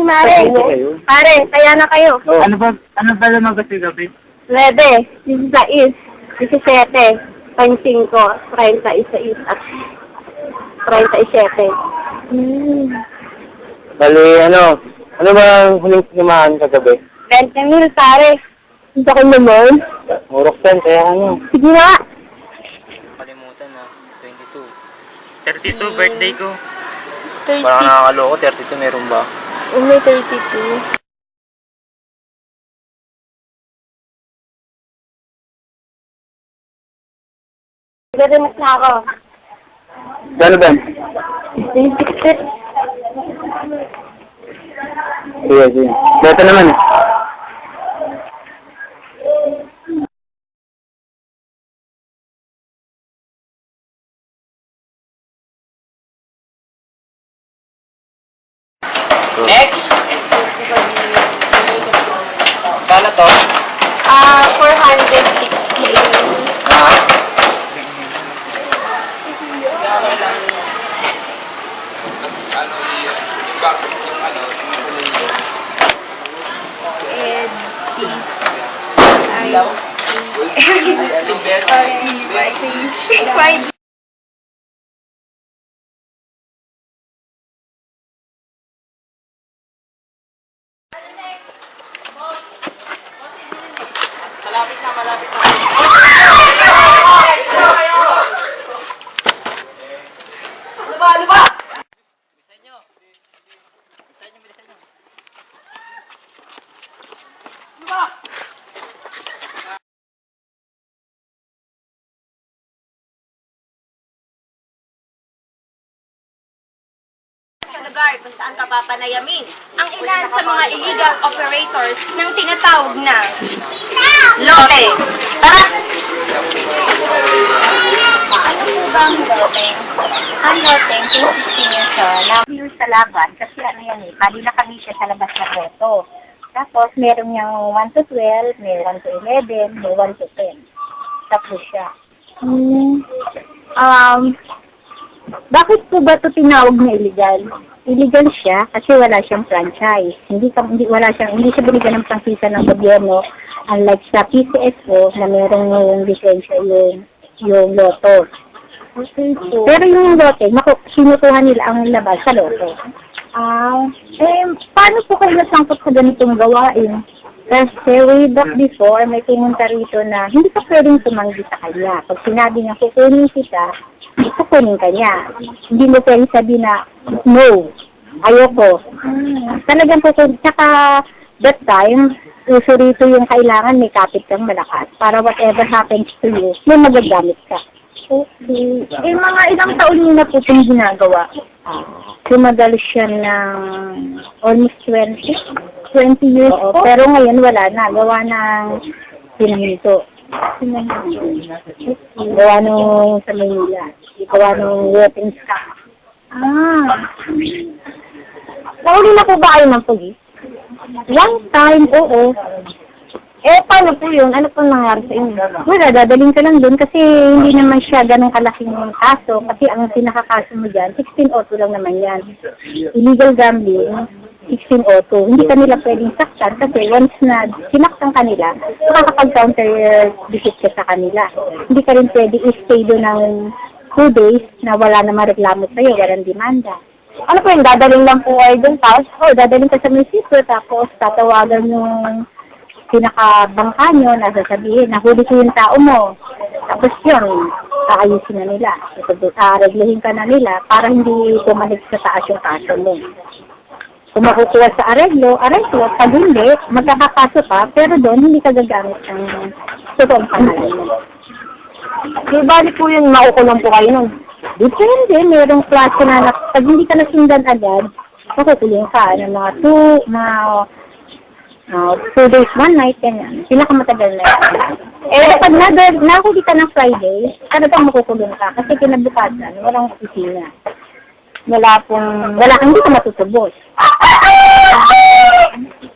Mare. Pare, kaya na kayo. Ano ba naman kasi gabi? 9, 16, 17, 25, 36, at 37. Bali, ano ba ang huling sinumahan kagabi? 20,000, pare. Hindi ko naman. Murok yan, kaya Sige nga. Kalimutan na, 22. 32, birthday ko. 30. Parang nakakaloko, 32 meron ba? May 32. Gagamas na ako. Gano ba? 26. Sige, sige. Beto naman eh. Next! Kano to? 460. Ah? And this. Silver? Malapit na, malapit na. Luba! Bilisan nyo. Bilisan nyo. Luba! Sa lugar kung saan ka papanayamin ang ilan sa mga illegal operators ng tinatawag na lote. Tara! Ano po ba ang loteng? Ang loteng, consisting yun sa laban, kasi ano yan eh, kanina kami siya sa labas na reto. Tapos, meron niyang 1 to 12, may 1 to 11, may 1 to 10. Tapos siya. Bakit po ba ito tinawag na illegal? Illegal siya kasi wala siyang franchise. Hindi siya binigyan ng prangkisa ng gobyerno, unlike sa PCSO na merong yung lisensya yung loto. Okay po. Pero yung lote, sinukuha nila ang labas sa loto. Paano po kayo nasangkot sa ganitong gawain? Kasi way back before, may pumunta rito na hindi ka pwedeng tumanggi sa kanya. Pag sinabi niya, kukunin kita, kukunin ka niya. Hindi mo pwedeng sabi na, no, ayoko. Talagang kukunin. Saka, that time, uso rito yung kailangan may kapit kang malakas para whatever happens to you, may magagamit ka. Okay. Mga ilang taon niyo na po itong ginagawa? Sumagal siya ng almost 20 years po. Pero ngayon wala na. Gawa ng pinahinto. Gawa nung sa Manila. Gawa nung weapons ka. Nauli na po ba kayo ng polis? One time, oo. Paano po yun? Ano po nangyari sa inyo? Wala, dadaling ka lang doon kasi hindi naman siya ganun kalaking kaso kasi ang pinakakaso mo dyan, 1602 lang naman yan. Illegal gambling, 1602. Hindi kanila pwedeng saktan kasi once na sinaktan kanila, makakapag-counter visit ka sa kanila. Hindi ka rin pwede i-stay doon ng 2 days na wala namang reklamo sa'yo, walang demanda. Ano po yun? Dadaling lang po kayo doon, tapos, dadaling ka sa munisipyo, tapos tatawagan yung pinakabangka nyo na sasabihin, nahuli ko yung tao mo. Tapos yun, kaayusin na nila. Regluhin ka na nila para hindi bumalik sa taas yung kaso mo. Kung makukuha sa areglo, pag hindi, magkakakaso pa, pero doon hindi ka gagamit ng totoong pangalan mo. Di bali po yun, makukulong po kayo nun. Depende, merong klase na, pag hindi ka nasundan agad, makukulong ka ng mga 2 days, 1 night, ganyan. Pinakamatagal na yan. Pag nahuli ka ng Friday, bang makukulong ka? Kasi kinabukasan, walang opisina. Hindi ka matutubos.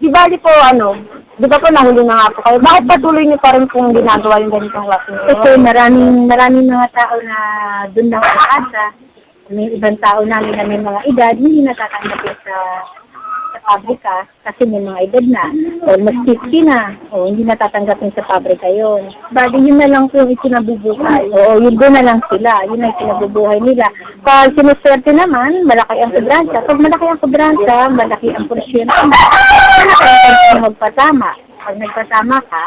Di bali po, di ba po nahuli na nga po kayo? Bakit patuloy niyo pa rin pong ginagawa yung ganitong klaseng? Kasi maraming mga tao na doon lang sa asa. May ibang tao namin na may mga edad, hindi natatanggapin sa pabrika kasi may mga edad na, almost 50 na, o hindi natatanggapin sa pabrika yun. Bali, yun na lang po yung ikinabubuhay. O, yun doon na lang sila. Yun ang ikinabubuhay nila. Pag sinuswerte naman, malaki ang kobransya. Pag malaki ang kobransya, malaki ang porsyon. Magpatama. Pag nagpatama ka,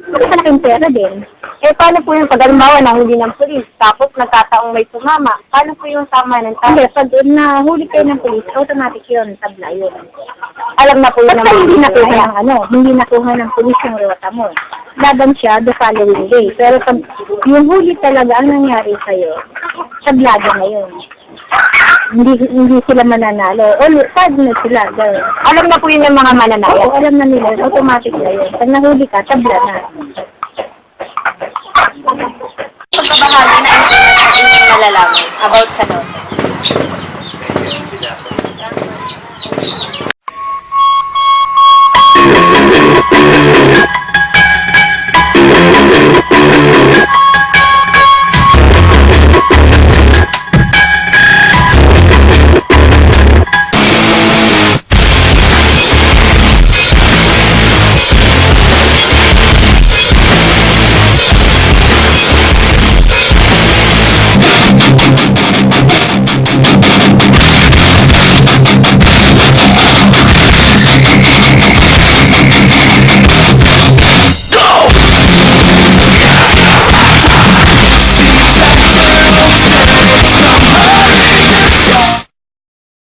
malaking pera din. Eh, paano po yung pag-alimbawa na huli ng pulis, tapos nagkataong may sumama? Paano po yung tama ng tao? Hindi, pag nahuli kayo ng polis, automatic yun, tabla yun. Alam na po yun Basta hindi nakuha ng hindi nakuha ng polis yung rewata mo. Laban siya the following day. Pero pag yung huli talaga ang nangyari sa'yo, tablado na yun. Hindi sila mananalo. O, sad na sila. Girl. Alam na po yun yung mga mananaya. Oo, alam na nila. Automatic na yun. Pag nahuli ka, tabla na. Pagbabahagi na inyong malalaman about sa lote.